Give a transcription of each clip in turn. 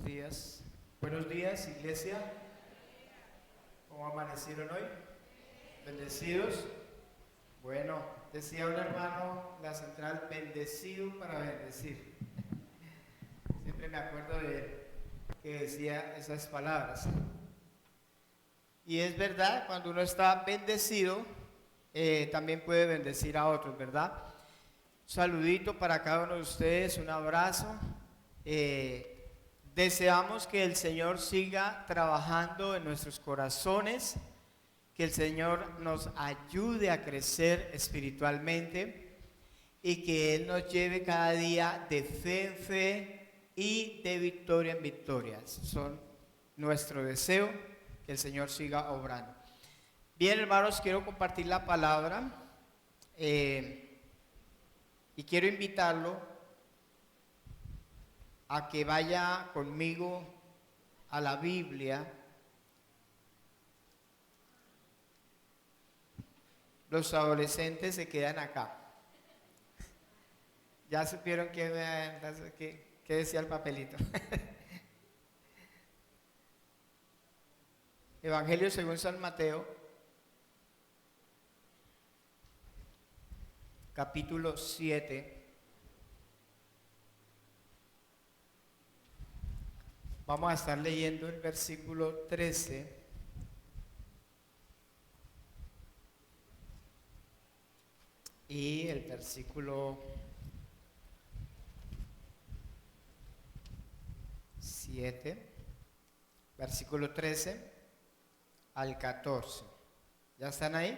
Buenos días. Buenos días, iglesia. ¿Cómo amanecieron hoy? ¿Bendecidos? Bueno, decía un hermano en la central, bendecido para bendecir. Siempre me acuerdo de él que decía esas palabras. Y es verdad, cuando uno está bendecido, también puede bendecir a otros, ¿verdad? Un saludito para cada uno de ustedes, un abrazo. Deseamos que el Señor siga trabajando en nuestros corazones, que el Señor nos ayude a crecer espiritualmente y que Él nos lleve cada día de fe en fe y de victoria en victoria. Son nuestro deseo, que el Señor siga obrando. Bien, hermanos, quiero compartir la palabra y quiero invitarlo a que vaya conmigo a la Biblia. Los adolescentes se quedan acá. Ya supieron qué decía el papelito. Evangelio según San Mateo, capítulo 7. Vamos a estar leyendo el versículo 13 y el versículo 7, versículo 13 al 14. ¿Ya están ahí?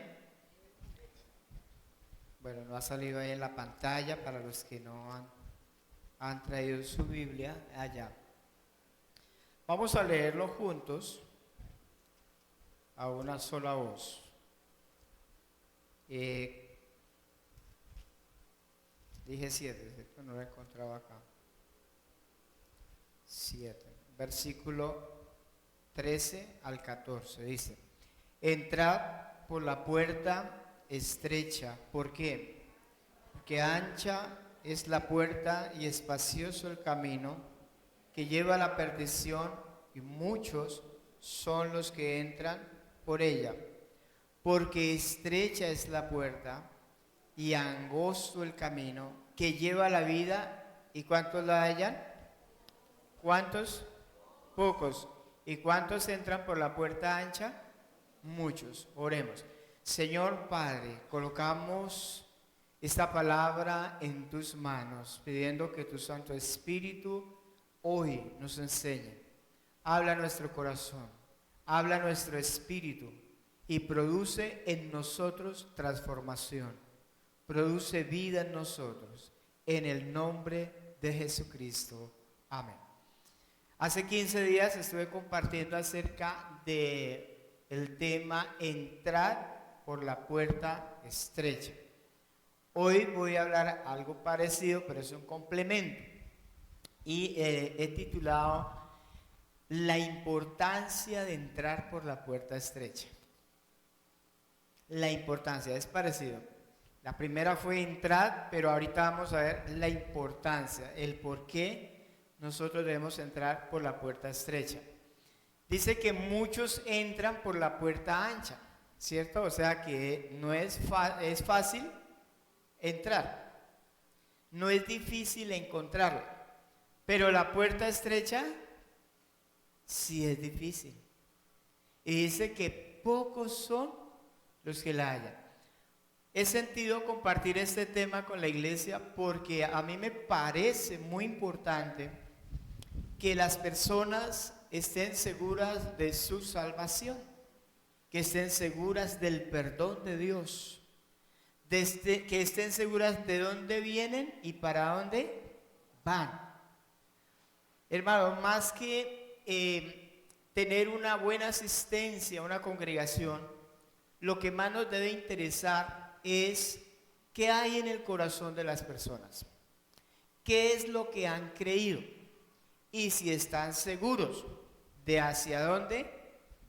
Bueno, no ha salido ahí en la pantalla para los que no han traído su Biblia allá. Vamos a leerlo juntos a una sola voz. Dije 7, no lo encontraba acá. 7, versículo 13 al 14, dice: entrad por la puerta estrecha. ¿Por qué? Porque ancha es la puerta y espacioso el camino que lleva a la perdición, y muchos son los que entran por ella. Porque estrecha es la puerta y angosto el camino que lleva a la vida, ¿y cuántos la hallan? ¿Cuántos? Pocos. ¿Y cuántos entran por la puerta ancha? Muchos. Oremos. Señor Padre, colocamos esta palabra en tus manos, pidiendo que tu Santo Espíritu hoy nos enseñe. Habla a nuestro corazón, habla a nuestro espíritu y produce en nosotros transformación, produce vida en nosotros, en el nombre de Jesucristo. Amén. Hace 15 días estuve compartiendo acerca del tema entrar por la puerta estrecha. Hoy voy a hablar algo parecido, pero es un complemento. Y he titulado La importancia de entrar por la puerta estrecha. La importancia, es parecido. La primera fue entrar, pero ahorita vamos a ver la importancia, el por qué nosotros debemos entrar por la puerta estrecha. Dice que muchos entran por la puerta ancha, ¿cierto? O sea que no es fácil entrar, no es difícil encontrarla. Pero la puerta estrecha sí es difícil. Y dice que pocos son los que la hallan. He sentido compartir este tema con la iglesia porque a mí me parece muy importante que las personas estén seguras de su salvación, que estén seguras del perdón de Dios, que estén seguras de dónde vienen y para dónde van. Hermano, más que tener una buena asistencia a una congregación, lo que más nos debe interesar es qué hay en el corazón de las personas, qué es lo que han creído y si están seguros de hacia dónde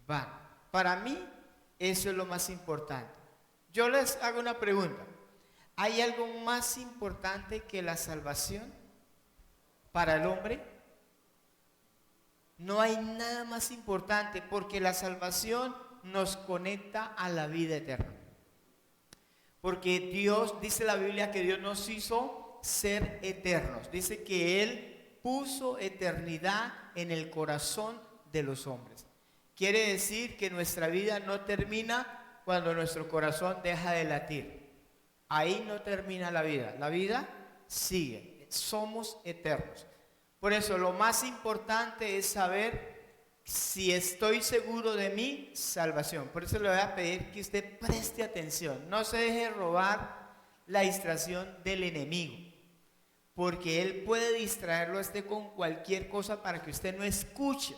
van. Para mí, eso es lo más importante. Yo les hago una pregunta: ¿hay algo más importante que la salvación para el hombre? No hay nada más importante porque la salvación nos conecta a la vida eterna. Porque Dios, dice la Biblia, que Dios nos hizo ser eternos. Dice que Él puso eternidad en el corazón de los hombres. Quiere decir que nuestra vida no termina cuando nuestro corazón deja de latir. Ahí no termina la vida sigue. Somos eternos. Por eso lo más importante es saber si estoy seguro de mi salvación. Por eso le voy a pedir que usted preste atención. No se deje robar la distracción del enemigo. Porque él puede distraerlo a usted con cualquier cosa para que usted no escuche,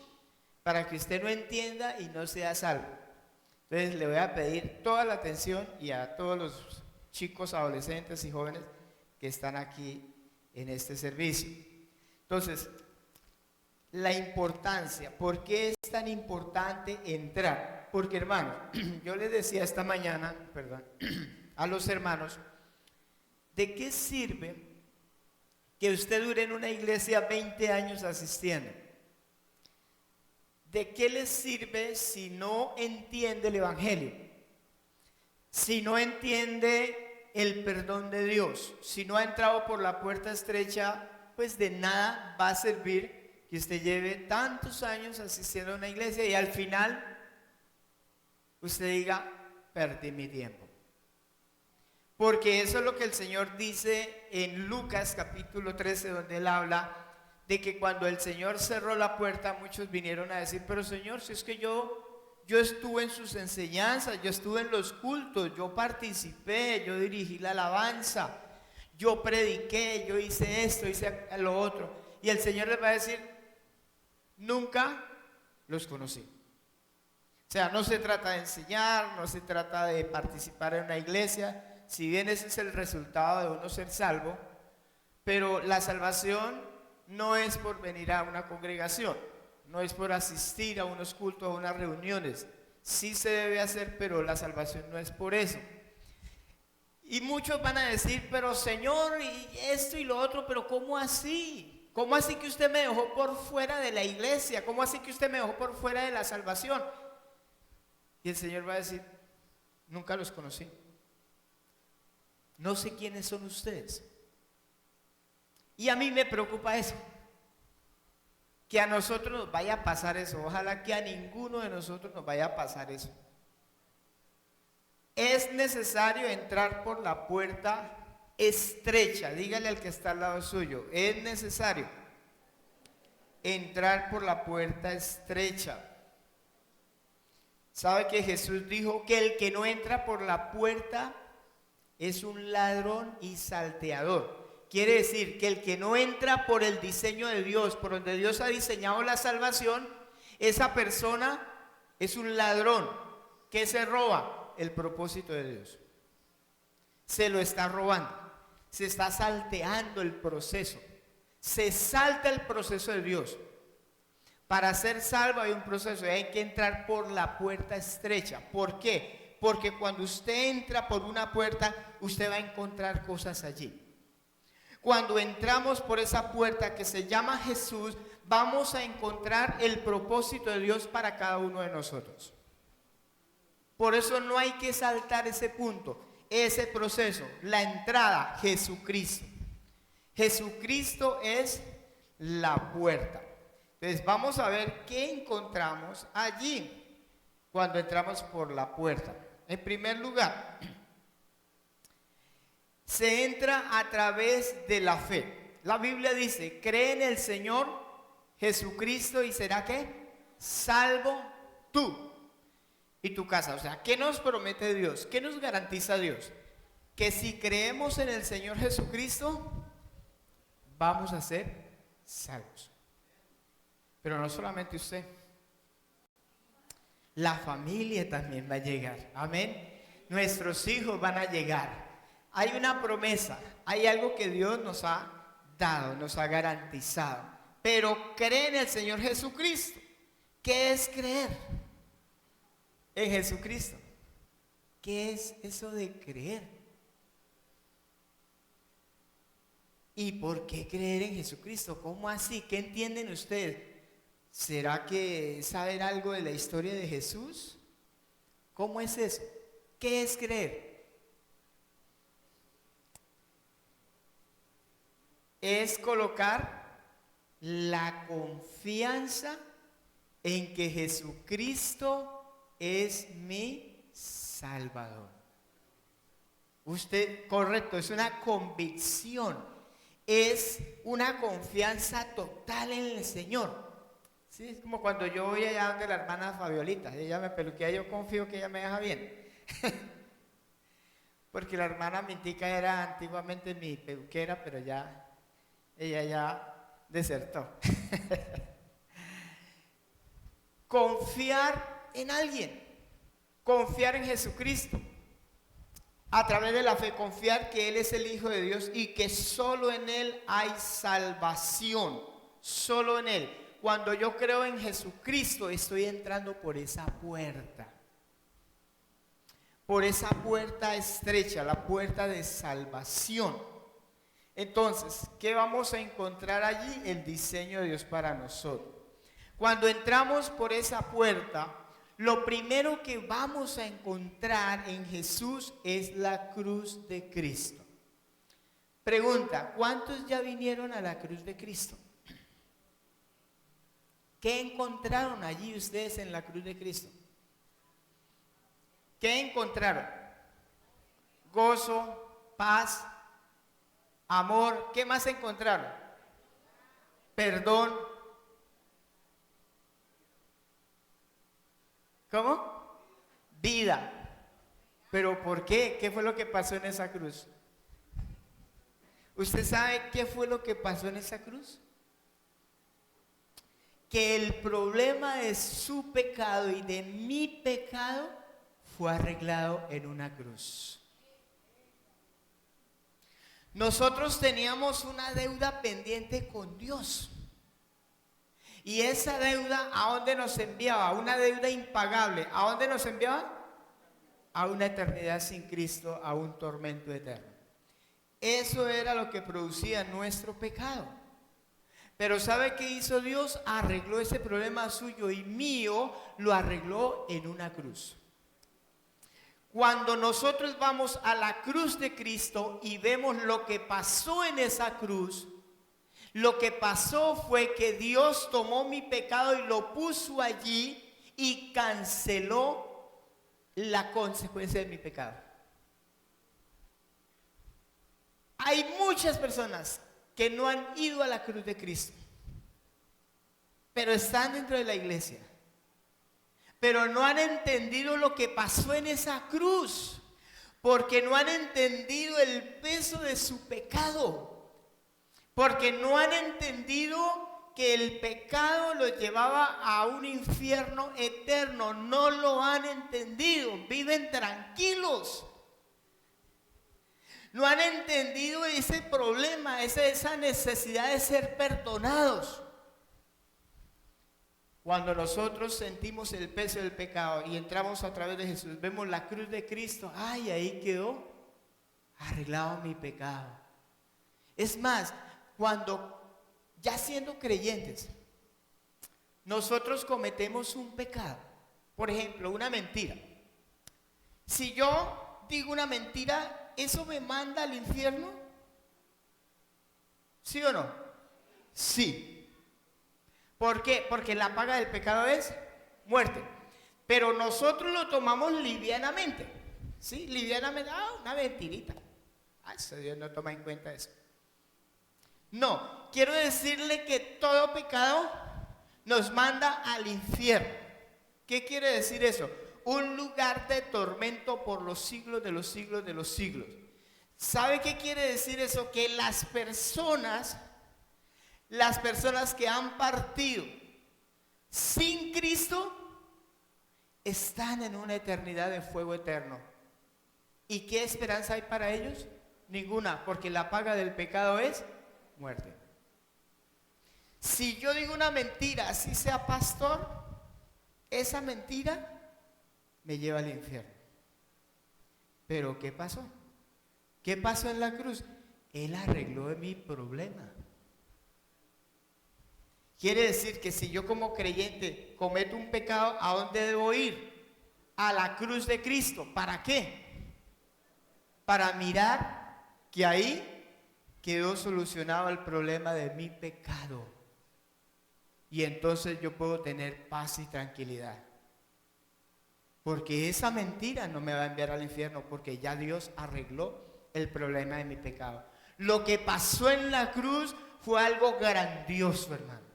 para que usted no entienda y no sea salvo. Entonces le voy a pedir toda la atención y a todos los chicos, adolescentes y jóvenes que están aquí en este servicio. Entonces, la importancia, ¿por qué es tan importante entrar? Porque hermanos, yo les decía esta mañana, a los hermanos, ¿de qué sirve que usted dure en una iglesia 20 años asistiendo? ¿De qué les sirve si no entiende el evangelio? Si no entiende el perdón de Dios, si no ha entrado por la puerta estrecha, pues de nada va a servir que usted lleve tantos años asistiendo a una iglesia y al final usted diga, perdí mi tiempo. Porque eso es lo que el Señor dice en Lucas capítulo 13, donde Él habla de que cuando el Señor cerró la puerta, muchos vinieron a decir, pero Señor, si es que yo estuve en sus enseñanzas, yo estuve en los cultos, yo participé, yo dirigí la alabanza, yo prediqué, yo hice esto, hice lo otro. Y el Señor les va a decir, nunca los conocí. O sea, no se trata de enseñar, no se trata de participar en una iglesia, si bien ese es el resultado de uno ser salvo, pero la salvación no es por venir a una congregación, no es por asistir a unos cultos, a unas reuniones. Sí se debe hacer, pero la salvación no es por eso. Y muchos van a decir, pero Señor, y esto y lo otro, pero ¿cómo así? ¿Cómo así que usted me dejó por fuera de la iglesia? ¿Cómo así que usted me dejó por fuera de la salvación? Y el Señor va a decir, nunca los conocí. No sé quiénes son ustedes. Y a mí me preocupa eso. Que a nosotros nos vaya a pasar eso. Ojalá que a ninguno de nosotros nos vaya a pasar eso. Es necesario entrar por la puerta estrecha. Dígale al que está al lado suyo. Es necesario entrar por la puerta estrecha. ¿Sabe que Jesús dijo que el que no entra por la puerta es un ladrón y salteador? Quiere decir que el que no entra por el diseño de Dios, por donde Dios ha diseñado la salvación, esa persona es un ladrón que se roba el propósito de Dios. Se lo está robando, se está salteando el proceso, se salta el proceso de Dios. Para ser salvo hay un proceso y hay que entrar por la puerta estrecha. ¿Por qué? Porque cuando usted entra por una puerta, usted va a encontrar cosas allí. Cuando entramos por esa puerta que se llama Jesús, vamos a encontrar el propósito de Dios para cada uno de nosotros. Por eso no hay que saltar ese punto, ese proceso, la entrada, Jesucristo. Jesucristo es la puerta. Entonces vamos a ver qué encontramos allí cuando entramos por la puerta. En primer lugar, se entra a través de la fe. La Biblia dice, cree en el Señor Jesucristo y será ¿qué? Salvo tú y tu casa. O sea, ¿qué nos promete Dios? ¿Qué nos garantiza Dios? Que si creemos en el Señor Jesucristo, vamos a ser salvos. Pero no solamente usted, la familia también va a llegar. Amén. Nuestros hijos van a llegar. Hay una promesa, hay algo que Dios nos ha dado, nos ha garantizado. Pero cree en el Señor Jesucristo. ¿Qué es creer en Jesucristo? ¿Qué es eso de creer? ¿Y por qué creer en Jesucristo? ¿Cómo así? ¿Qué entienden ustedes? ¿Será que saben algo de la historia de Jesús? ¿Cómo es eso? ¿Qué es creer? Es colocar la confianza en que Jesucristo es mi Salvador. Usted, correcto, es una convicción, es una confianza total en el Señor. Sí, es como cuando yo voy allá donde la hermana Fabiolita, ella me peluquea, yo confío que ella me deja bien. Porque la hermana Mintica era antiguamente mi peluquera, pero ya, ella ya desertó. Confiar en alguien, confiar en Jesucristo. A través de la fe, confiar que Él es el Hijo de Dios y que solo en Él hay salvación, solo en Él. Cuando yo creo en Jesucristo, estoy entrando por esa puerta estrecha, la puerta de salvación. Entonces, ¿qué vamos a encontrar allí? El diseño de Dios para nosotros. Cuando entramos por esa puerta, lo primero que vamos a encontrar en Jesús es la cruz de Cristo. Pregunta, ¿cuántos ya vinieron a la cruz de Cristo? ¿Qué encontraron allí ustedes en la cruz de Cristo? ¿Qué encontraron? Gozo, paz, amor. ¿Qué más encontraron? Perdón. ¿Cómo? Vida. ¿Pero por qué? ¿Qué fue lo que pasó en esa cruz? ¿Usted sabe qué fue lo que pasó en esa cruz? Que el problema de su pecado y de mi pecado fue arreglado en una cruz. Nosotros teníamos una deuda pendiente con Dios. Y esa deuda, ¿a dónde nos enviaba? Una deuda impagable. ¿A dónde nos enviaba? A una eternidad sin Cristo, a un tormento eterno. Eso era lo que producía nuestro pecado. Pero ¿sabe qué hizo Dios? Arregló ese problema suyo y mío, lo arregló en una cruz. Cuando nosotros vamos a la cruz de Cristo y vemos lo que pasó en esa cruz, lo que pasó fue que Dios tomó mi pecado y lo puso allí y canceló la consecuencia de mi pecado. Hay muchas personas que no han ido a la cruz de Cristo, pero están dentro de la iglesia, pero no han entendido lo que pasó en esa cruz, porque no han entendido el peso de su pecado. Porque no han entendido que el pecado los llevaba a un infierno eterno. No lo han entendido. Viven tranquilos. No han entendido ese problema, esa necesidad de ser perdonados. Cuando nosotros sentimos el peso del pecado y entramos a través de Jesús, vemos la cruz de Cristo. ¡Ay, ahí quedó arreglado mi pecado! Es más, cuando ya siendo creyentes, nosotros cometemos un pecado, por ejemplo, una mentira. Si yo digo una mentira, ¿eso me manda al infierno? ¿Sí o no? Sí. ¿Por qué? Porque la paga del pecado es muerte. Pero nosotros lo tomamos livianamente. ¿Sí? Livianamente, una mentirita. Eso Dios no toma en cuenta eso. No, quiero decirle que todo pecado nos manda al infierno. ¿Qué quiere decir eso? Un lugar de tormento por los siglos de los siglos de los siglos. ¿Sabe qué quiere decir eso? Que las personas que han partido sin Cristo están en una eternidad de fuego eterno. ¿Y qué esperanza hay para ellos? Ninguna, porque la paga del pecado es muerte. Si yo digo una mentira, así sea pastor, esa mentira me lleva al infierno. Pero ¿qué pasó? ¿Qué pasó en la cruz? Él arregló mi problema. Quiere decir que si yo como creyente cometo un pecado, ¿a dónde debo ir? A la cruz de Cristo. ¿Para qué? Para mirar que ahí quedó solucionado el problema de mi pecado. Y entonces yo puedo tener paz y tranquilidad. Porque esa mentira no me va a enviar al infierno, porque ya Dios arregló el problema de mi pecado. Lo que pasó en la cruz fue algo grandioso, hermano.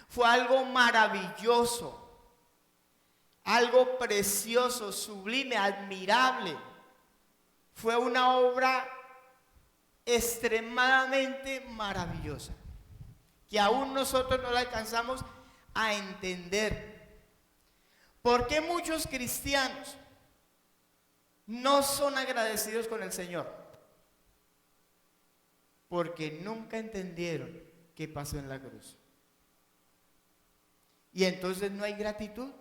Fue algo maravilloso, algo precioso, sublime, admirable. Fue una obra extremadamente maravillosa, que aún nosotros no la alcanzamos a entender. ¿Por qué muchos cristianos no son agradecidos con el Señor? Porque nunca entendieron qué pasó en la cruz. Y entonces no hay gratitud,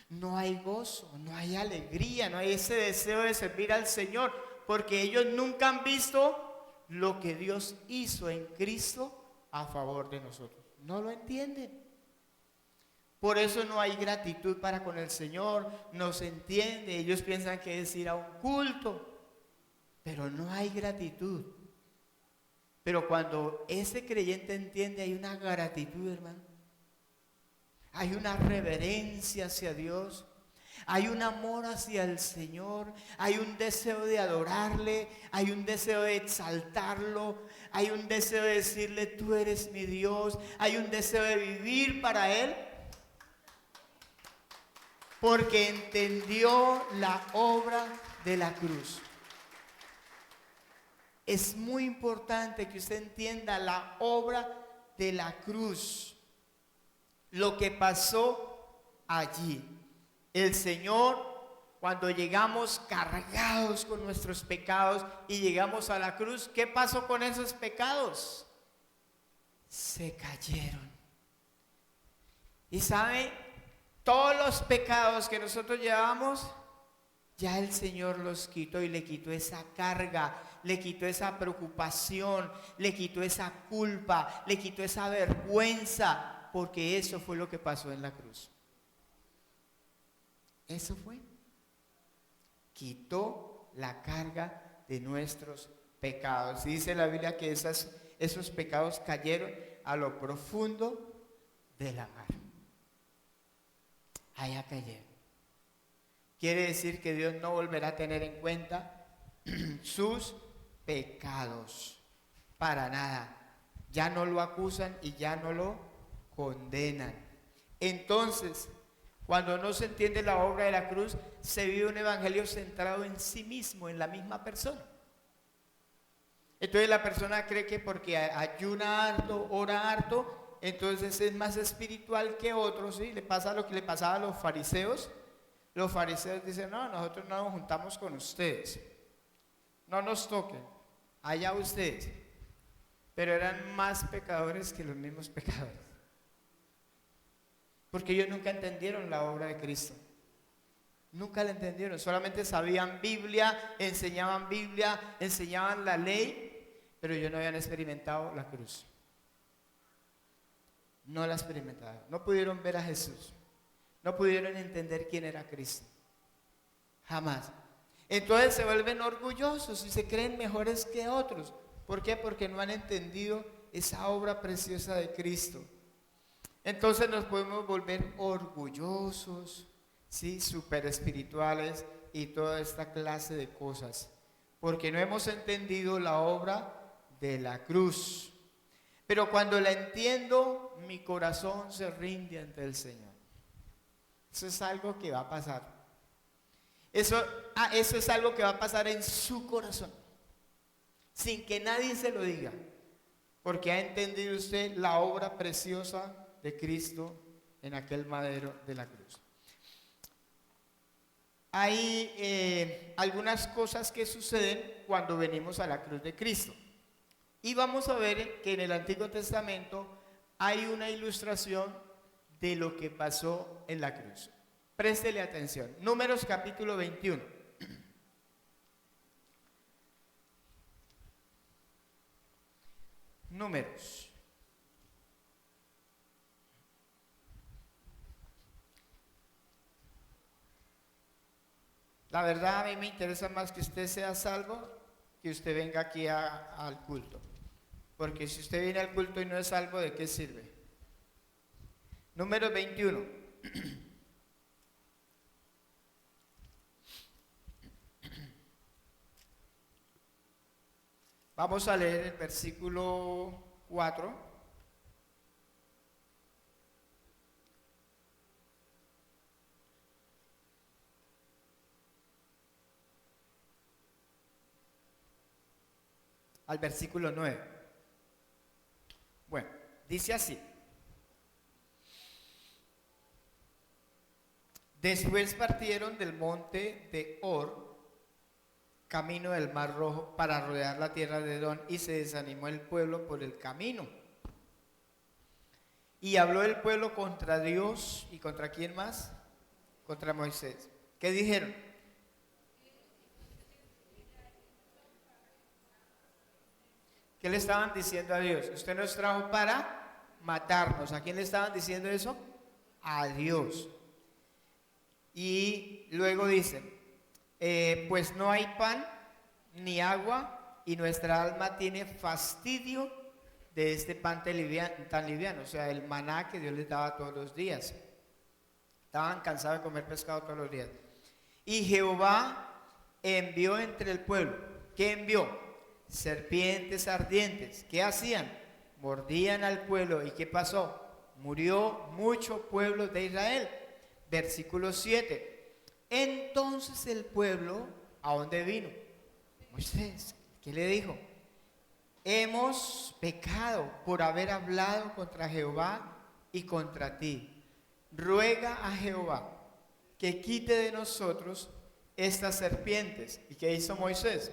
no hay gozo, no hay alegría, no hay ese deseo de servir al Señor, porque ellos nunca han visto lo que Dios hizo en Cristo a favor de nosotros. No lo entienden. Por eso no hay gratitud para con el Señor, no se entiende. Ellos piensan que es ir a un culto, pero no hay gratitud. Pero cuando ese creyente entiende, hay una gratitud, hermano. Hay una reverencia hacia Dios, hay un amor hacia el Señor, hay un deseo de adorarle, hay un deseo de exaltarlo, hay un deseo de decirle tú eres mi Dios, hay un deseo de vivir para Él, porque entendió la obra de la cruz. Es muy importante que usted entienda la obra de la cruz. Lo que pasó allí. El Señor, cuando llegamos cargados con nuestros pecados y llegamos a la cruz, ¿qué pasó con esos pecados? Se cayeron. Y sabe, todos los pecados que nosotros llevábamos, ya el Señor los quitó y le quitó esa carga, le quitó esa preocupación, le quitó esa culpa, le quitó esa vergüenza. Porque eso fue lo que pasó en la cruz. Eso fue. Quitó la carga de nuestros pecados. Y dice la Biblia que esos pecados cayeron a lo profundo de la mar. Allá cayeron. Quiere decir que Dios no volverá a tener en cuenta sus pecados. Para nada. Ya no lo acusan y ya no lo condenan. Entonces, cuando no se entiende la obra de la cruz, se vive un evangelio centrado en sí mismo, en la misma persona. Entonces la persona cree que porque ayuna harto, ora harto, entonces es más espiritual que otros, ¿sí? Le pasa lo que le pasaba a los fariseos. Los fariseos dicen, no, nosotros no nos juntamos con ustedes, no nos toquen, allá ustedes. Pero eran más pecadores que los mismos pecadores. Porque ellos nunca entendieron la obra de Cristo. Nunca la entendieron. Solamente sabían Biblia, enseñaban la ley, pero ellos no habían experimentado la cruz. No la experimentaron. No pudieron ver a Jesús. No pudieron entender quién era Cristo. Jamás. Entonces se vuelven orgullosos y se creen mejores que otros. ¿Por qué? Porque no han entendido esa obra preciosa de Cristo. Entonces nos podemos volver orgullosos, ¿sí? Súper espirituales y toda esta clase de cosas, porque no hemos entendido la obra de la cruz. Pero cuando la entiendo, mi corazón se rinde ante el Señor. Eso es algo que va a pasar. Eso es algo que va a pasar en su corazón, sin que nadie se lo diga, porque ha entendido usted la obra preciosa de Cristo en aquel madero de la cruz. Hay algunas cosas que suceden cuando venimos a la cruz de Cristo. Y vamos a ver que en el Antiguo Testamento hay una ilustración de lo que pasó en la cruz. Préstele atención. Números capítulo 21. Números La verdad a mí me interesa más que usted sea salvo que usted venga aquí al culto. Porque si usted viene al culto y no es salvo, ¿de qué sirve? Número 21. Vamos a leer el versículo 4. Al versículo 9. Bueno, dice así. Después partieron del monte de Hor, camino del Mar Rojo, para rodear la tierra de Edom, y se desanimó el pueblo por el camino. Y habló el pueblo contra Dios, ¿y contra quién más? Contra Moisés. ¿Qué dijeron? ¿Qué le estaban diciendo a Dios? Usted nos trajo para matarnos. ¿A quién le estaban diciendo eso? A Dios. Y luego dice, pues no hay pan ni agua y nuestra alma tiene fastidio de este pan tan liviano, o sea, el maná que Dios les daba todos los días. Estaban cansados de comer pescado todos los días. Y Jehová envió entre el pueblo. ¿Qué envió? Serpientes ardientes. ¿Qué hacían? Mordían al pueblo. ¿Y qué pasó? Murió mucho pueblo de Israel. Versículo 7. Entonces el pueblo, ¿a dónde vino? Moisés. ¿Qué le dijo? Hemos pecado por haber hablado contra Jehová y contra ti. Ruega a Jehová que quite de nosotros estas serpientes. ¿Y qué hizo Moisés?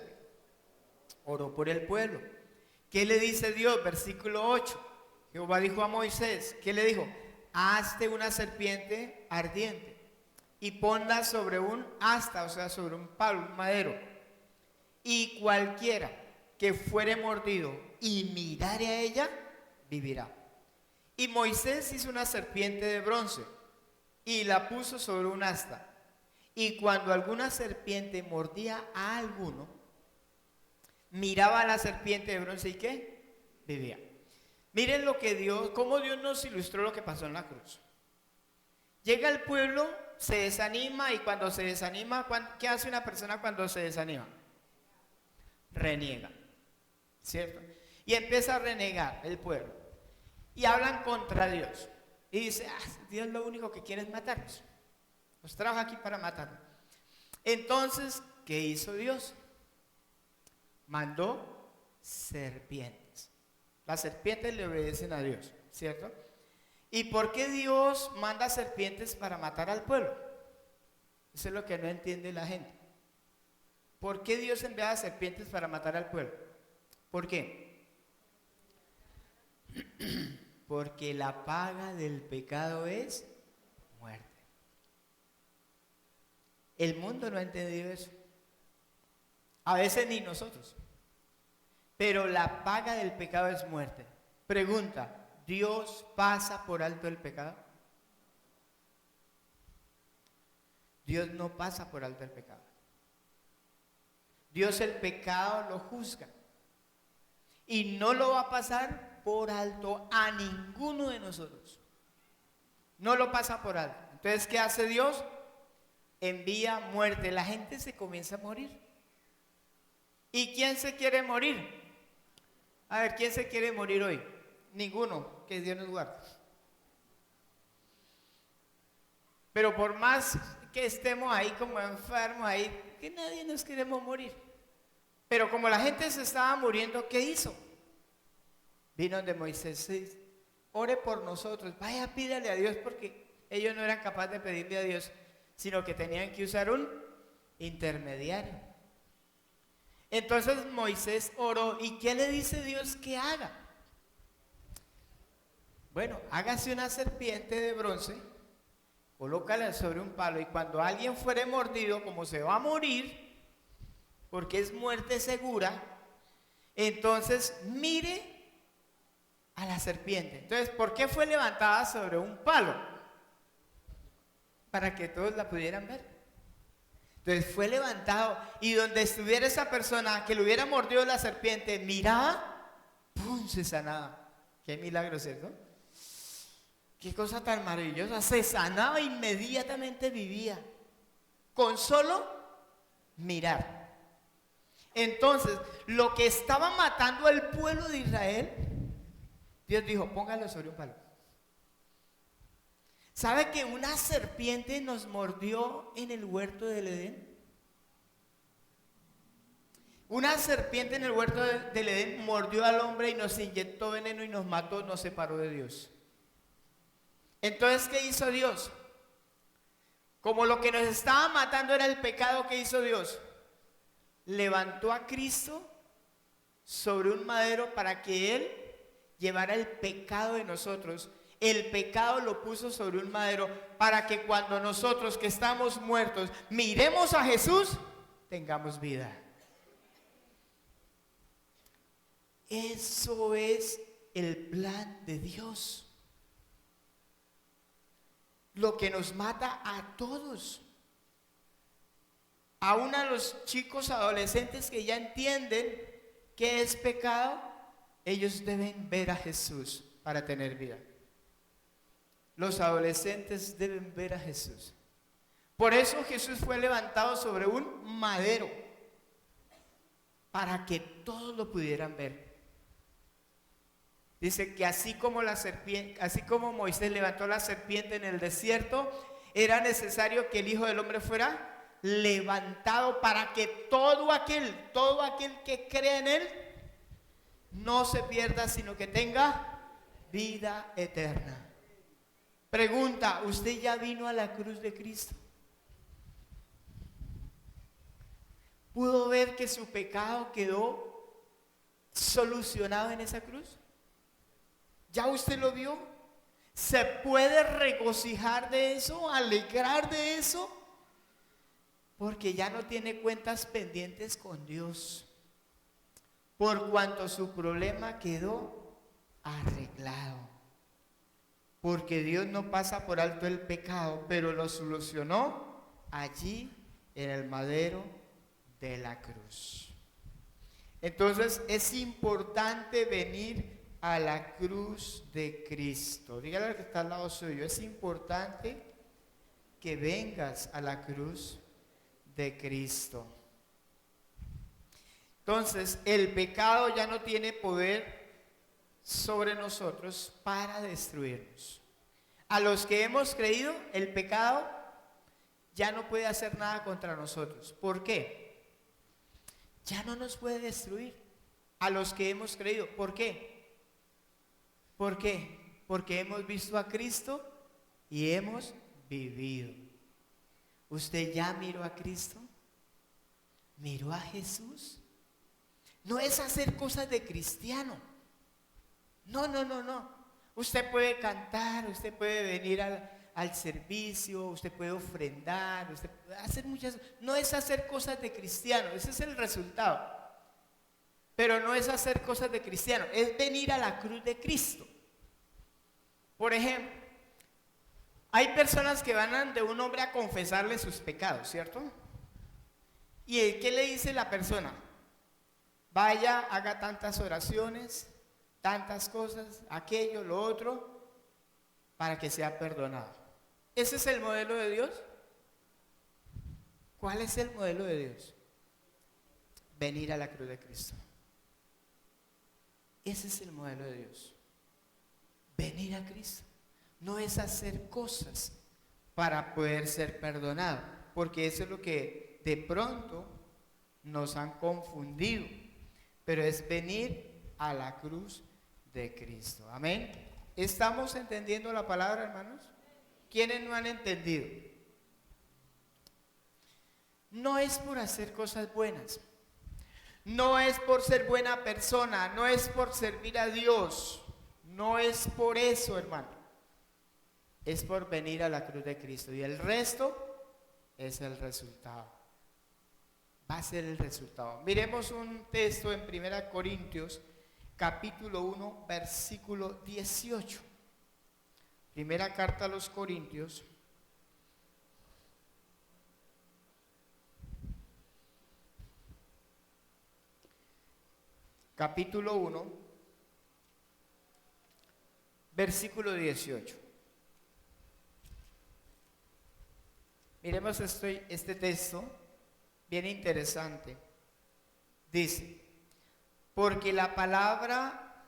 Oró por el pueblo. ¿Qué le dice Dios? Versículo 8. Jehová dijo a Moisés, ¿qué le dijo? Hazte una serpiente ardiente y ponla sobre un asta, o sea, sobre un palo, un madero. Y cualquiera que fuere mordido y mirare a ella, vivirá. Y Moisés hizo una serpiente de bronce y la puso sobre un asta. Y cuando alguna serpiente mordía a alguno, miraba a la serpiente de bronce y ¿qué? Vivía. Miren lo que Dios, cómo Dios nos ilustró lo que pasó en la cruz. Llega el pueblo, se desanima y cuando se desanima, ¿qué hace una persona cuando se desanima? Reniega, ¿cierto? Y empieza a renegar el pueblo. Y hablan contra Dios. Y dice, Dios lo único que quiere es matarnos. Nos trajo aquí para matarnos. Entonces, ¿qué hizo Dios? Mandó serpientes. Las serpientes le obedecen a Dios, ¿cierto? ¿Y por qué Dios manda serpientes para matar al pueblo? Eso es lo que no entiende la gente. ¿Por qué Dios envía serpientes para matar al pueblo? ¿Por qué? Porque la paga del pecado es muerte. El mundo no ha entendido eso. A veces ni nosotros. Pero la paga del pecado es muerte. Pregunta, ¿Dios pasa por alto el pecado? Dios no pasa por alto el pecado. Dios el pecado lo juzga. Y no lo va a pasar por alto a ninguno de nosotros. No lo pasa por alto. Entonces, ¿qué hace Dios? Envía muerte. La gente se comienza a morir. ¿Y quién se quiere morir? A ver, ¿quién se quiere morir hoy? Ninguno, que Dios nos guarde. Pero por más que estemos ahí como enfermos, ahí, que nadie nos queremos morir. Pero como la gente se estaba muriendo, ¿qué hizo? Vino de Moisés, ore por nosotros, vaya, pídale a Dios, porque ellos no eran capaces de pedirle a Dios, sino que tenían que usar un intermediario. Entonces Moisés oró, ¿y qué le dice Dios que haga? Bueno, hágase una serpiente de bronce, colócala sobre un palo, y cuando alguien fuere mordido, como se va a morir, porque es muerte segura, entonces mire a la serpiente. Entonces, ¿por qué fue levantada sobre un palo? Para que todos la pudieran ver. Entonces fue levantado y donde estuviera esa persona que le hubiera mordido la serpiente, miraba, ¡pum!, se sanaba. Qué milagro, ¿cierto? Qué cosa tan maravillosa. Se sanaba, inmediatamente vivía. Con solo mirar. Entonces, lo que estaba matando al pueblo de Israel, Dios dijo, póngalo sobre un palo. ¿Sabe que una serpiente nos mordió en el huerto del Edén? Una serpiente en el huerto del Edén mordió al hombre y nos inyectó veneno y nos mató, nos separó de Dios. Entonces, ¿qué hizo Dios? Como lo que nos estaba matando era el pecado, ¿qué hizo Dios? Levantó a Cristo sobre un madero para que Él llevara el pecado de nosotros. El pecado lo puso sobre un madero para que cuando nosotros que estamos muertos miremos a Jesús, tengamos vida. Eso es el plan de Dios. Lo que nos mata a todos. Aún a los chicos adolescentes que ya entienden qué es pecado, ellos deben ver a Jesús para tener vida. Los adolescentes deben ver a Jesús. Por eso Jesús fue levantado sobre un madero, para que todos lo pudieran ver. Dice que así como Moisés levantó la serpiente en el desierto, era necesario que el Hijo del Hombre fuera levantado para que todo aquel que cree en Él no se pierda, sino que tenga vida eterna. Pregunta, ¿usted ya vino a la cruz de Cristo? ¿Pudo ver que su pecado quedó solucionado en esa cruz? ¿Ya usted lo vio? ¿Se puede regocijar de eso, alegrar de eso? Porque ya no tiene cuentas pendientes con Dios, por cuanto su problema quedó arreglado. Porque Dios no pasa por alto el pecado, pero lo solucionó allí en el madero de la cruz. Entonces es importante venir a la cruz de Cristo. Dígale al que está al lado suyo, es importante que vengas a la cruz de Cristo. Entonces el pecado ya no tiene poder sobre nosotros para destruirnos. A los que hemos creído, el pecado ya no puede hacer nada contra nosotros. ¿Por qué? Ya no nos puede destruir. A los que hemos creído. ¿Por qué? ¿Por qué? Porque hemos visto a Cristo y hemos vivido. ¿Usted ya miró a Cristo? ¿Miró a Jesús? No es hacer cosas de cristiano. No. Usted puede cantar, usted puede venir al servicio, usted puede ofrendar, usted puede hacer muchas cosas. No es hacer cosas de cristiano, ese es el resultado. Pero no es hacer cosas de cristiano, es venir a la cruz de Cristo. Por ejemplo, hay personas que van ante un hombre a confesarle sus pecados, ¿cierto? ¿Y qué le dice la persona? Vaya, haga tantas oraciones, tantas cosas, aquello, lo otro, para que sea perdonado. ¿Ese es el modelo de Dios? ¿Cuál es el modelo de Dios? Venir a la cruz de Cristo. Ese es el modelo de Dios. Venir a Cristo. No es hacer cosas para poder ser perdonado, porque eso es lo que de pronto nos han confundido, pero es venir a la cruz de Cristo. Amén. ¿Estamos entendiendo la palabra, hermanos? ¿Quiénes no han entendido? No es por hacer cosas buenas, no es por ser buena persona, no es por servir a Dios, no es por eso, hermano. Es por venir a la cruz de Cristo y el resto es el resultado. Va a ser el resultado. Miremos un texto en 1 Corintios capítulo 1 versículo 18. Primera carta a los Corintios capítulo 1, versículo 18. Miremos este texto, bien interesante. Dice, porque la palabra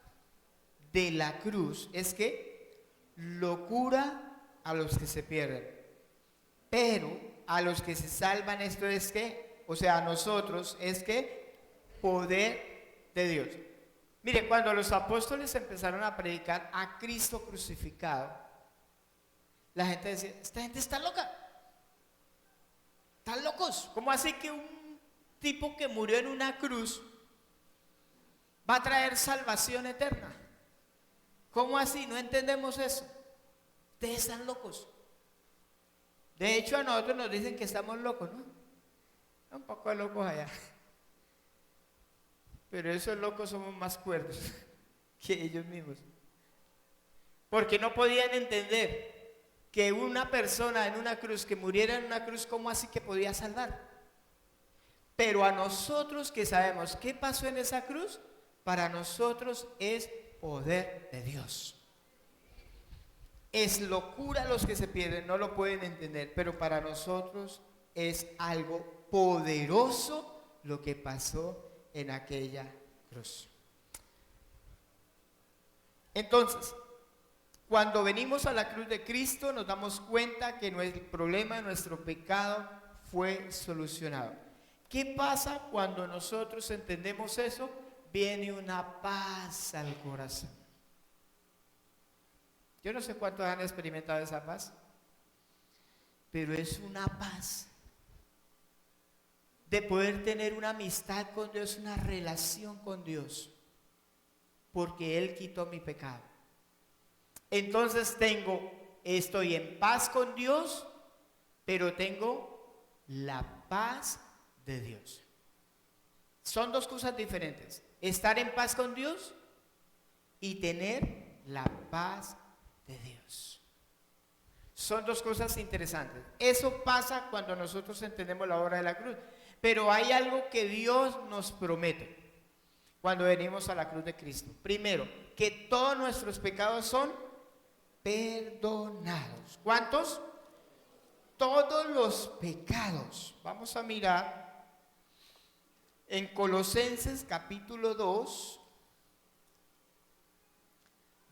de la cruz es que locura a los que se pierden, pero a los que se salvan esto es que, o sea, a nosotros es que poder de Dios. Mire, cuando los apóstoles empezaron a predicar a Cristo crucificado, la gente decía, esta gente está loca, están locos. ¿Cómo así que un tipo que murió en una cruz va a traer salvación eterna? ¿Cómo así? No entendemos eso. Ustedes están locos. De hecho, a nosotros nos dicen que estamos locos, ¿no? Un poco locos allá. Pero esos locos somos más cuerdos que ellos mismos. Porque no podían entender que una persona en una cruz, que muriera en una cruz, ¿cómo así que podía salvar? Pero a nosotros que sabemos qué pasó en esa cruz, para nosotros es poder de Dios. Es locura los que se pierden, no lo pueden entender, pero para nosotros es algo poderoso lo que pasó en aquella cruz. Entonces, cuando venimos a la cruz de Cristo, nos damos cuenta que el problema de nuestro pecado fue solucionado. ¿Qué pasa cuando nosotros entendemos eso? Viene una paz al corazón. Yo no sé cuántos han experimentado esa paz, pero es una paz de poder tener una amistad con Dios, una relación con Dios, porque Él quitó mi pecado. Entonces estoy en paz con Dios, pero tengo la paz de Dios. Son dos cosas diferentes: estar en paz con Dios y tener la paz de Dios. Son dos cosas interesantes. Eso pasa cuando nosotros entendemos la obra de la cruz. Pero hay algo que Dios nos promete cuando venimos a la cruz de Cristo. Primero, que todos nuestros pecados son perdonados. ¿Cuántos? Todos los pecados. Vamos a mirar en Colosenses capítulo 2,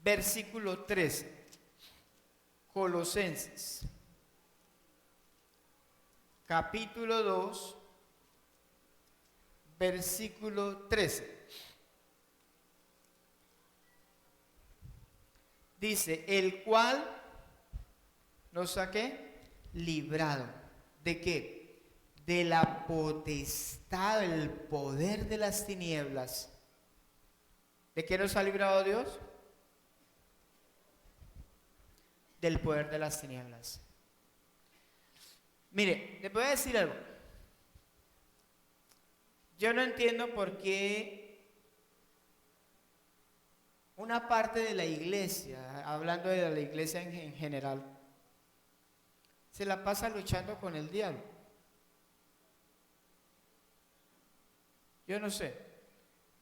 versículo 13. Colosenses capítulo 2, versículo 13. Dice, el cual nos ha librado. ¿De qué? De la potestad, el poder de las tinieblas. ¿De qué nos ha librado Dios? Del poder de las tinieblas. Mire, les voy a decir algo. Yo no entiendo por qué una parte de la iglesia, hablando de la iglesia en general, se la pasa luchando con el diablo. Yo no sé,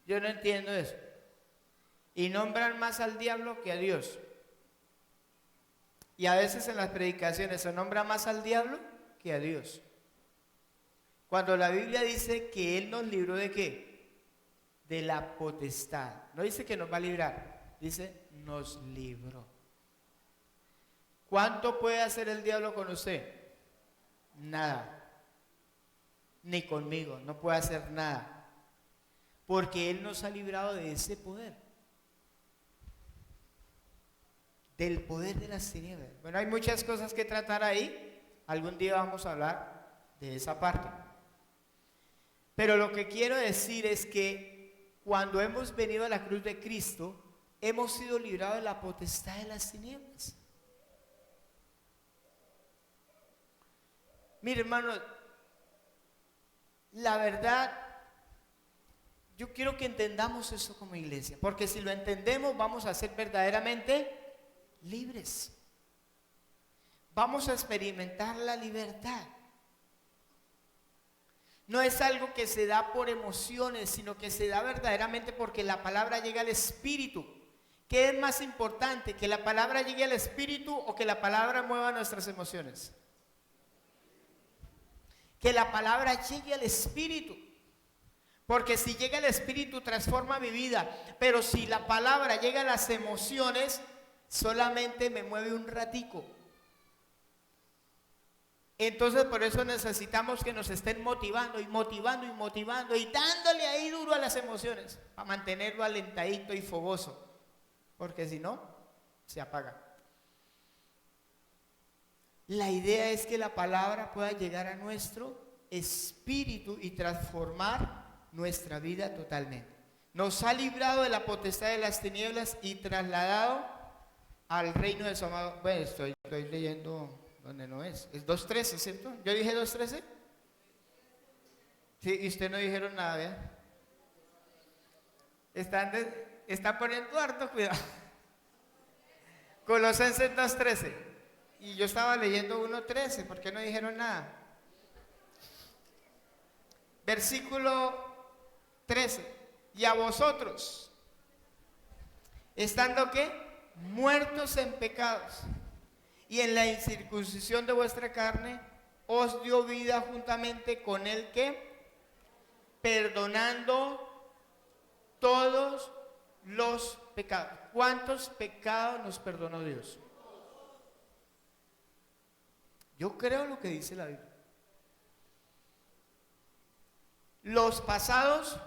yo no entiendo eso. Y nombran más al diablo que a Dios. Y a veces en las predicaciones se nombra más al diablo que a Dios. Cuando la Biblia dice que Él nos libró ¿de qué? De la potestad. No dice que nos va a librar, dice nos libró. ¿Cuánto puede hacer el diablo con usted? Nada. Ni conmigo, no puede hacer nada. Porque Él nos ha librado de ese poder. Del poder de las tinieblas. Bueno, hay muchas cosas que tratar ahí. Algún día vamos a hablar de esa parte. Pero lo que quiero decir es que cuando hemos venido a la cruz de Cristo, hemos sido librados de la potestad de las tinieblas. Mire, hermano, la verdad, yo quiero que entendamos eso como iglesia, porque si lo entendemos vamos a ser verdaderamente libres. Vamos a experimentar la libertad. no es algo que se da por emociones, sino que se da verdaderamente porque la palabra llega al espíritu. ¿Qué es más importante, que la palabra llegue al espíritu o que la palabra mueva nuestras emociones? Que la palabra llegue al espíritu. Porque si llega al espíritu transforma mi vida, pero si la palabra llega a las emociones, solamente me mueve un ratico. Entonces por eso necesitamos que nos estén motivando y motivando y motivando y dándole ahí duro a las emociones para mantenerlo alentadito y fogoso, porque si no, se apaga. La idea es que la palabra pueda llegar a nuestro espíritu y transformar nuestra vida totalmente. Nos ha librado de la potestad de las tinieblas y trasladado al reino de su amado. Bueno, estoy leyendo donde no es. Es 2.13, ¿cierto? ¿Yo dije 2.13? Sí, y ustedes no dijeron nada, ¿verdad? Están poniendo harto cuidado. Colosenses 2.13. Y yo estaba leyendo 1.13, ¿por qué no dijeron nada? Versículo 13. Y a vosotros, estando ¿qué? Muertos en pecados y en la incircuncisión de vuestra carne, os dio vida juntamente con el que, perdonando todos los pecados. ¿Cuántos pecados nos perdonó Dios? Yo creo lo que dice la Biblia. Los pasados,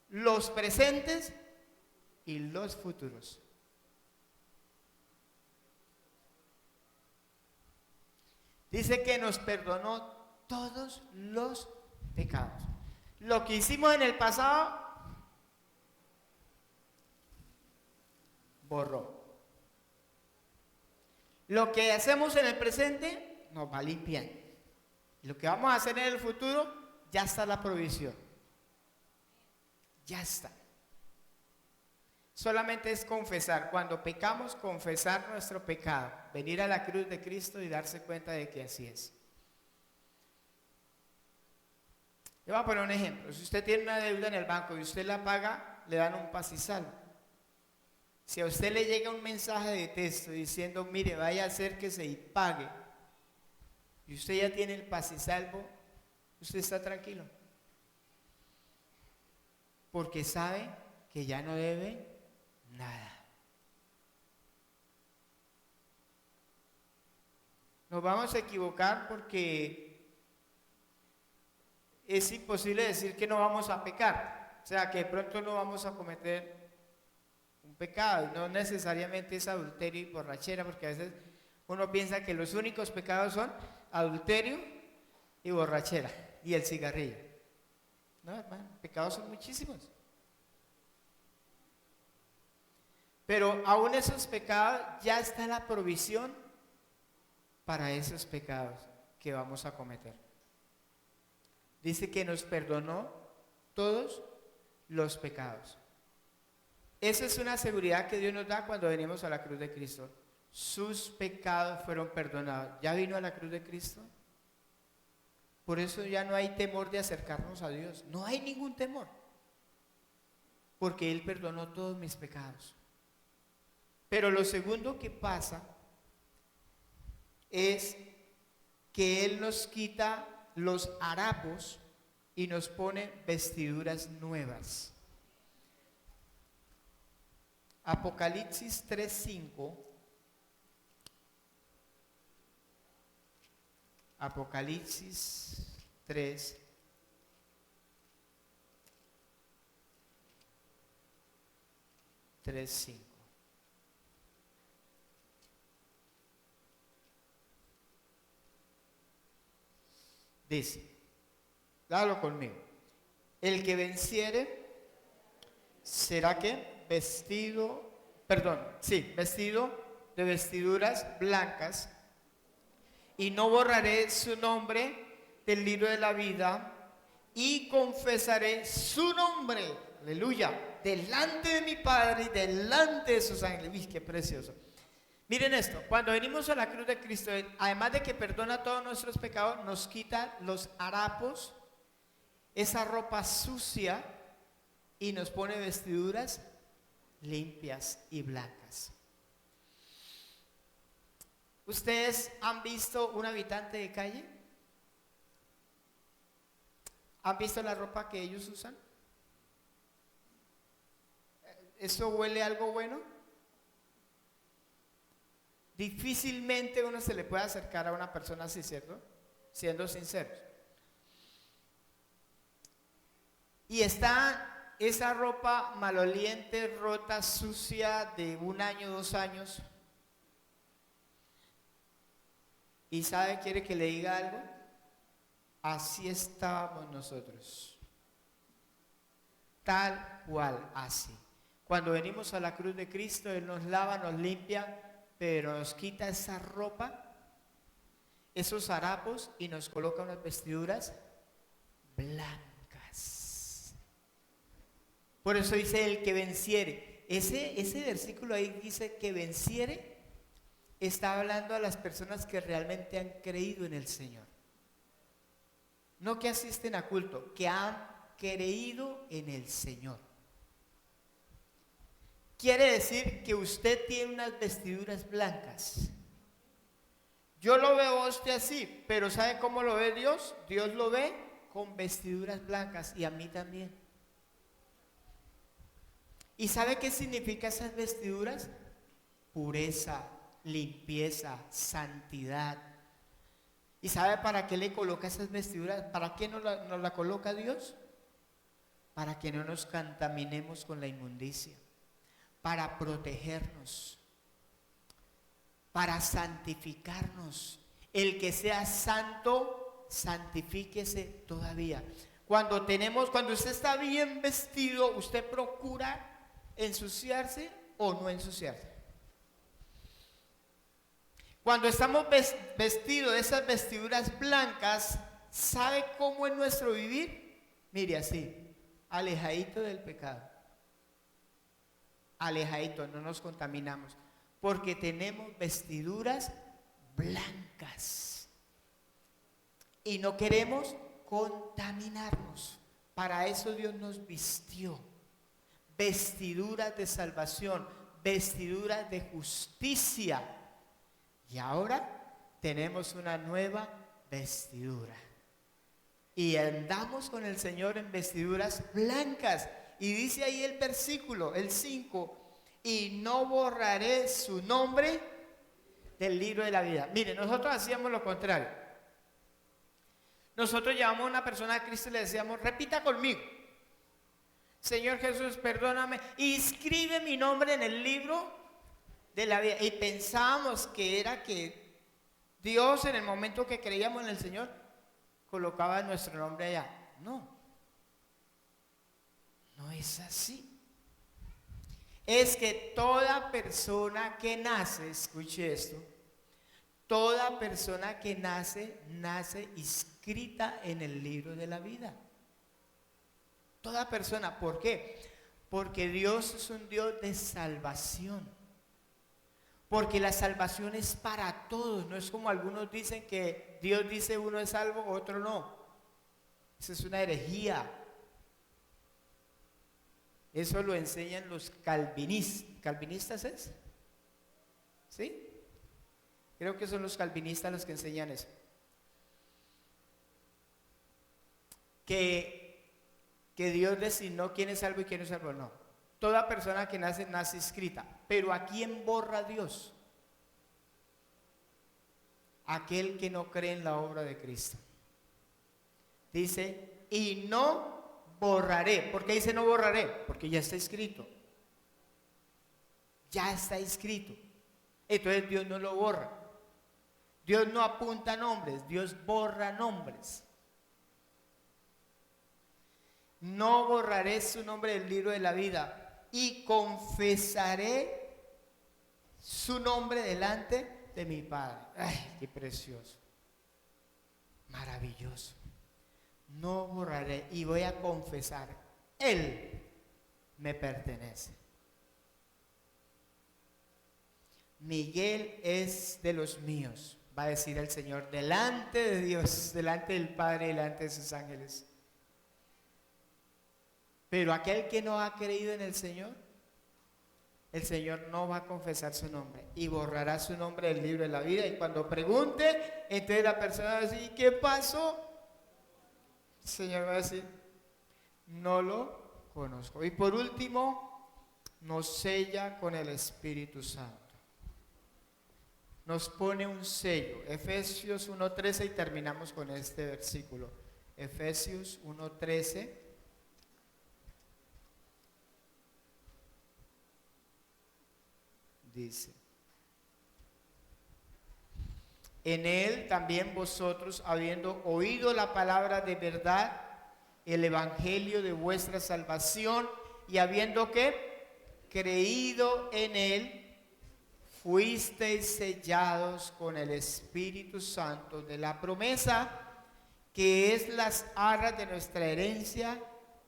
los presentes y los futuros. Dice que nos perdonó todos los pecados. Lo que hicimos en el pasado, borró. Lo que hacemos en el presente, nos va limpiando. Y lo que vamos a hacer en el futuro, ya está la provisión. Ya está. Solamente es confesar. Cuando pecamos, confesar nuestro pecado. Venir a la cruz de Cristo y darse cuenta de que así es. Yo voy a poner un ejemplo. Si usted tiene una deuda en el banco y usted la paga, le dan un paz y salvo. Si a usted le llega un mensaje de texto diciendo, mire, vaya a acérquese y pague, y usted ya tiene el paz y salvo, usted está tranquilo. Porque sabe que ya no debe nada. Nos vamos a equivocar porque es imposible decir que no vamos a pecar. O sea, que de pronto no vamos a cometer un pecado. No necesariamente es adulterio y borrachera, porque a veces uno piensa que los únicos pecados son adulterio y borrachera y el cigarrillo. No, hermano, pecados son muchísimos. Pero aún esos pecados ya está la provisión para esos pecados que vamos a cometer. Dice que nos perdonó todos los pecados. Esa es una seguridad que Dios nos da cuando venimos a la cruz de Cristo. Sus pecados fueron perdonados. ¿Ya vino a la cruz de Cristo? Por eso ya no hay temor de acercarnos a Dios. No hay ningún temor. Porque Él perdonó todos mis pecados. Pero lo segundo que pasa es que Él nos quita los harapos y nos pone vestiduras nuevas. Apocalipsis 3:5. Apocalipsis 3. Dice, dalo conmigo. El que venciere será que vestido de vestiduras blancas, y no borraré su nombre del libro de la vida, y confesaré su nombre, aleluya, delante de mi Padre y delante de sus ángeles. Uy, qué precioso. Miren esto, cuando venimos a la cruz de Cristo, además de que perdona todos nuestros pecados, nos quita los harapos esa ropa sucia y nos pone vestiduras limpias y blancas. ¿Ustedes han visto un habitante de calle? ¿Han visto la ropa que ellos usan? ¿Eso huele a algo bueno? Difícilmente uno se le puede acercar a una persona así, ¿cierto? Siendo sinceros. Y está esa ropa maloliente, rota, sucia, de 1 año, 2 años. ¿Y sabe, quiere que le diga algo? Así estábamos nosotros. Tal cual, así. Cuando venimos a la cruz de Cristo, Él nos lava, nos limpia, pero nos quita esa ropa, esos harapos, y nos coloca unas vestiduras blancas. Por eso dice el que venciere. Ese versículo ahí dice que venciere, está hablando a las personas que realmente han creído en el Señor. No que asisten a culto, que han creído en el Señor. Quiere decir que usted tiene unas vestiduras blancas. Yo lo veo a usted así, pero ¿sabe cómo lo ve Dios? Dios lo ve con vestiduras blancas, y a mí también. ¿Y sabe qué significa esas vestiduras? Pureza, limpieza, santidad. ¿Y sabe para qué le coloca esas vestiduras? ¿Para qué nos la coloca Dios? Para que no nos contaminemos con la inmundicia, para protegernos, para santificarnos. El que sea santo, santifíquese todavía. Cuando usted está bien vestido, usted procura ensuciarse o no ensuciarse. Cuando estamos vestidos de esas vestiduras blancas, ¿sabe cómo es nuestro vivir? Mire, así, alejadito del pecado. Alejadito, no nos contaminamos, porque tenemos vestiduras blancas y no queremos contaminarnos. Para eso Dios nos vistió. Vestiduras de salvación, vestiduras de justicia. Y ahora tenemos una nueva vestidura. Y andamos con el Señor en vestiduras blancas. Y dice ahí el versículo, el 5, y no borraré su nombre del libro de la vida. Mire, nosotros hacíamos lo contrario. Nosotros llevamos a una persona a Cristo y le decíamos, repita conmigo: Señor Jesús, perdóname, inscribe mi nombre en el libro de la vida. Y pensábamos que era que Dios, en el momento que creíamos en el Señor, colocaba nuestro nombre allá. No, no es así. Es que toda persona que nace, escuche esto, toda persona que nace inscrita en el libro de la vida. Toda persona. ¿Por qué? Porque Dios es un Dios de salvación. Porque la salvación es para todos. No es como algunos dicen que Dios dice uno es salvo, otro no. Eso es una herejía. Eso lo enseñan los calvinistas. ¿Calvinistas es? ¿Sí? Creo que son los calvinistas los que enseñan eso. Que Dios designó quién es salvo y quién no es salvo. No. Toda persona que nace inscrita. Pero ¿a quién borra Dios? Aquel que no cree en la obra de Cristo. Dice, y no borraré. ¿Por qué dice no borraré? Porque ya está escrito. Ya está escrito. Entonces Dios no lo borra. Dios no apunta nombres, Dios borra nombres. No borraré su nombre del libro de la vida, y confesaré su nombre delante de mi Padre. Ay, qué precioso, maravilloso. No borraré, y voy a confesar: Él me pertenece. Miguel es de los míos, va a decir el Señor, delante de Dios, delante del Padre, delante de sus ángeles. Pero aquel que no ha creído en el Señor no va a confesar su nombre y borrará su nombre del libro de la vida. Y cuando pregunte, entonces la persona va a decir, ¿qué pasó? El Señor va a decir, no lo conozco. Y por último, nos sella con el Espíritu Santo. Nos pone un sello. Efesios 1:13 y terminamos con este versículo. Efesios 1:13. Dice, en él también vosotros, habiendo oído la palabra de verdad, el evangelio de vuestra salvación, y habiendo ¿qué? Creído en él, fuisteis sellados con el Espíritu Santo de la promesa, que es las arras de nuestra herencia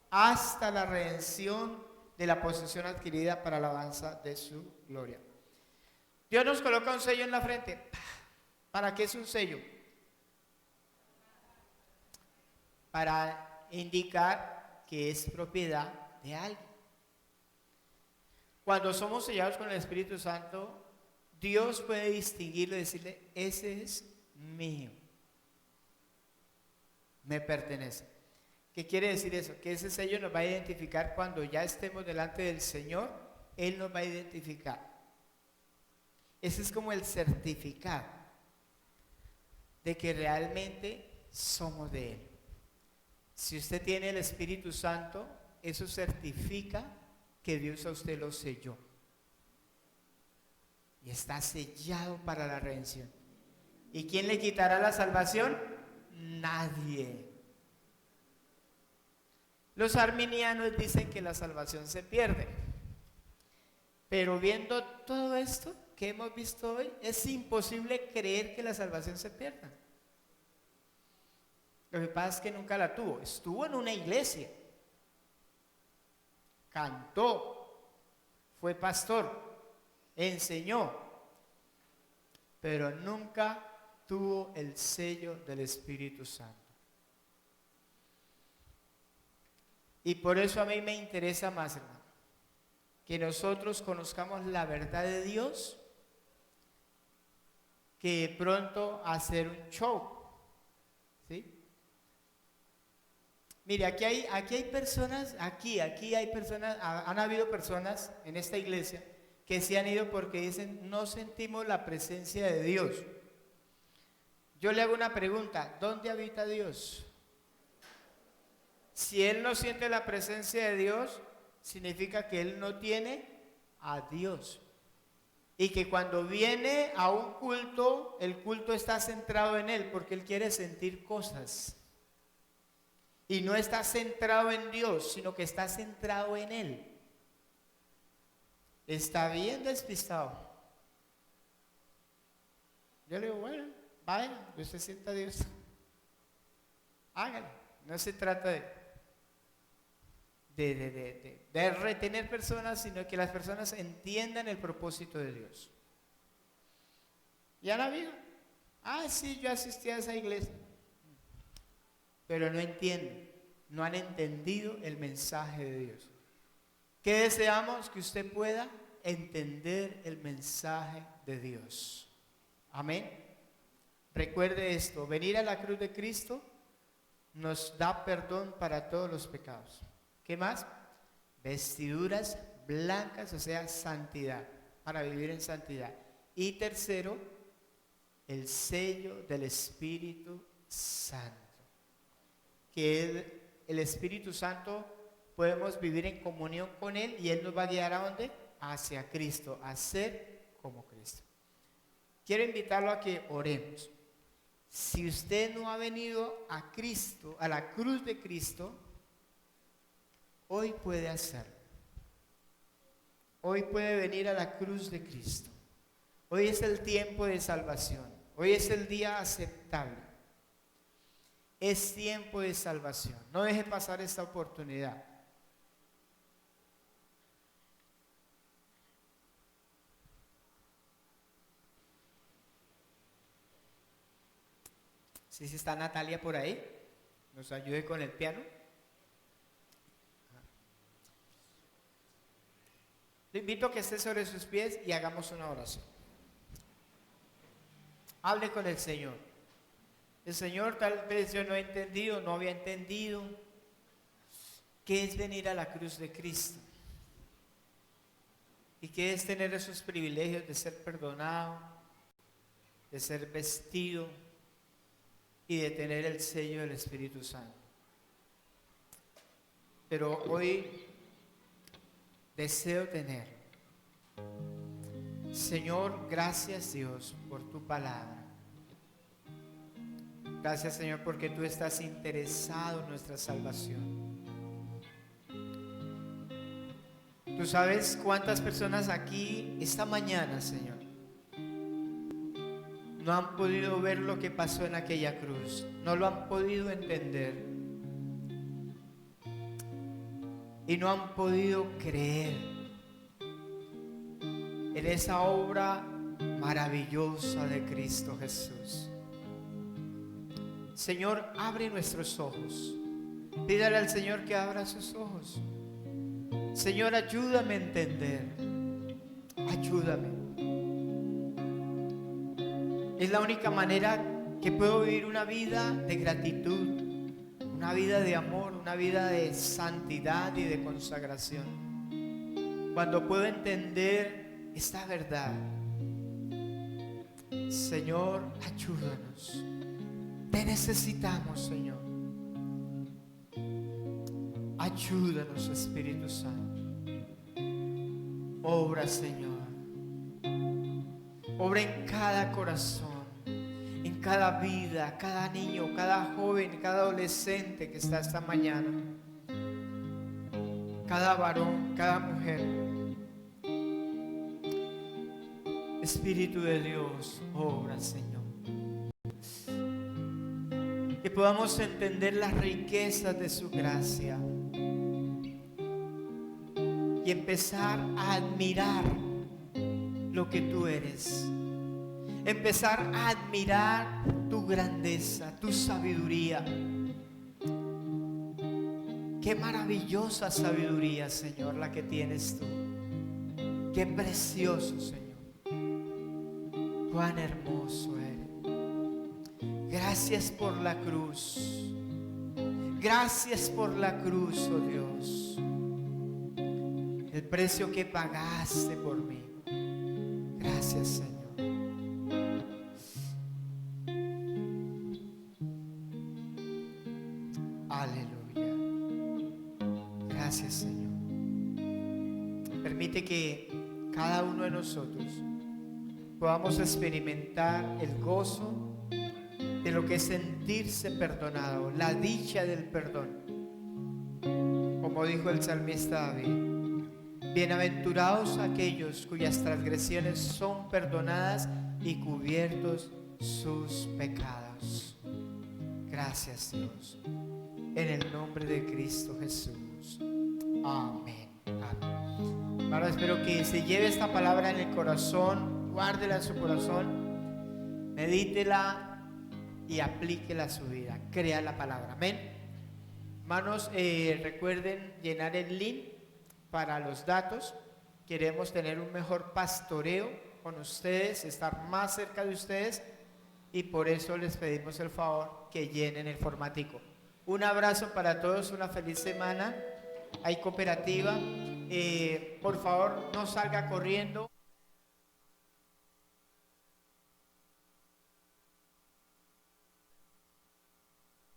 hasta la redención de la posesión adquirida para la alabanza de su gloria. Dios nos coloca un sello en la frente. ¿Para qué es un sello? Para indicar que es propiedad de alguien. Cuando somos sellados con el Espíritu Santo, Dios puede distinguirlo y decirle, ese es mío, me pertenece. ¿Qué quiere decir eso? Que ese sello nos va a identificar cuando ya estemos delante del Señor, Él nos va a identificar. Ese es como el certificado de que realmente somos de Él. Si usted tiene el Espíritu Santo, eso certifica que Dios a usted lo selló. Y está sellado para la redención. ¿Y quién le quitará la salvación? Nadie. Los arminianos dicen que la salvación se pierde. Pero viendo todo esto que hemos visto hoy, es imposible creer que la salvación se pierda. Lo que pasa es que nunca la tuvo. Estuvo en una iglesia, cantó, fue pastor, enseñó, pero nunca tuvo el sello del Espíritu Santo. Y por eso a mí me interesa más, hermano, que nosotros conozcamos la verdad de Dios, que pronto hacer un show, ¿sí? Mire, aquí hay personas, aquí hay personas, han habido personas en esta iglesia que se han ido porque dicen, no sentimos la presencia de Dios. Yo le hago una pregunta, ¿dónde habita Dios? Si él no siente la presencia de Dios, significa que él no tiene a Dios. Y que cuando viene a un culto, el culto está centrado en él, porque él quiere sentir cosas. Y no está centrado en Dios, sino que está centrado en él. Está bien despistado. Yo le digo, bueno, vaya, usted sienta a Dios. Hágalo. No se trata de retener personas, sino que las personas entiendan el propósito de Dios. Ya la vida. Sí, yo asistí a esa iglesia. Pero no entienden, no han entendido el mensaje de Dios. ¿Qué deseamos? Que usted pueda entender el mensaje de Dios. Amén. Recuerde esto, venir a la cruz de Cristo nos da perdón para todos los pecados. ¿Qué más? Vestiduras blancas, o sea, santidad, para vivir en santidad. Y tercero, el sello del Espíritu Santo. Que el Espíritu Santo podemos vivir en comunión con Él y Él nos va a guiar ¿a dónde? Hacia Cristo, a ser como Cristo. Quiero invitarlo a que oremos. Si usted no ha venido a Cristo, a la cruz de Cristo, hoy puede hacerlo. Hoy puede venir a la cruz de Cristo. Hoy es el tiempo de salvación. Hoy es el día aceptable. Es tiempo de salvación. No deje pasar esta oportunidad. Si está Natalia por ahí, nos ayude con el piano. Te invito a que estés sobre sus pies y hagamos una oración. Hable con el Señor. El Señor, tal vez yo no he entendido, no había entendido qué es venir a la cruz de Cristo y qué es tener esos privilegios de ser perdonado, de ser vestido y de tener el sello del Espíritu Santo. Pero hoy deseo tener. Señor, gracias Dios por tu palabra. Gracias Señor porque tú estás interesado en nuestra salvación. Tú sabes cuántas personas aquí esta mañana, Señor, no han podido ver lo que pasó en aquella cruz. No lo han podido entender. Y no han podido creer en esa obra maravillosa de Cristo Jesús. Señor, abre nuestros ojos. Pídale al Señor que abra sus ojos. Señor, ayúdame a entender. Ayúdame. Es la única manera que puedo vivir una vida de gratitud, una vida de amor, una vida de santidad y de consagración. Cuando puedo entender esta verdad. Señor, ayúdanos. Te necesitamos, Señor. Ayúdanos, Espíritu Santo. Obra, Señor. Obra en cada corazón, en cada vida, cada niño, cada joven, cada adolescente que está esta mañana. Cada varón, cada mujer. Espíritu de Dios, obra, Señor. Que podamos entender las riquezas de su gracia y empezar a admirar lo que tú eres. Empezar a admirar tu grandeza, tu sabiduría. Qué maravillosa sabiduría, Señor, la que tienes tú. Qué precioso, Señor. Cuán hermoso eres. Gracias por la cruz. Gracias por la cruz, oh Dios. El precio que pagaste por mí. Gracias, Señor. Aleluya. Gracias, Señor. Permite que cada uno de nosotros podamos experimentar el gozo de lo que es sentirse perdonado, la dicha del perdón. Como dijo el salmista David, bienaventurados aquellos cuyas transgresiones son perdonadas y cubiertos sus pecados. Gracias, Dios. En el nombre de Cristo Jesús. Amén. Amén. Ahora espero que se lleve esta palabra en el corazón, guárdela en su corazón, medítela y aplíquela a su vida. Crea la palabra. Amén. Hermanos, recuerden llenar el link para los datos. Queremos tener un mejor pastoreo con ustedes, estar más cerca de ustedes, y por eso les pedimos el favor que llenen el formatico. Un abrazo para todos, una feliz semana. Hay cooperativa. Por favor, no salga corriendo.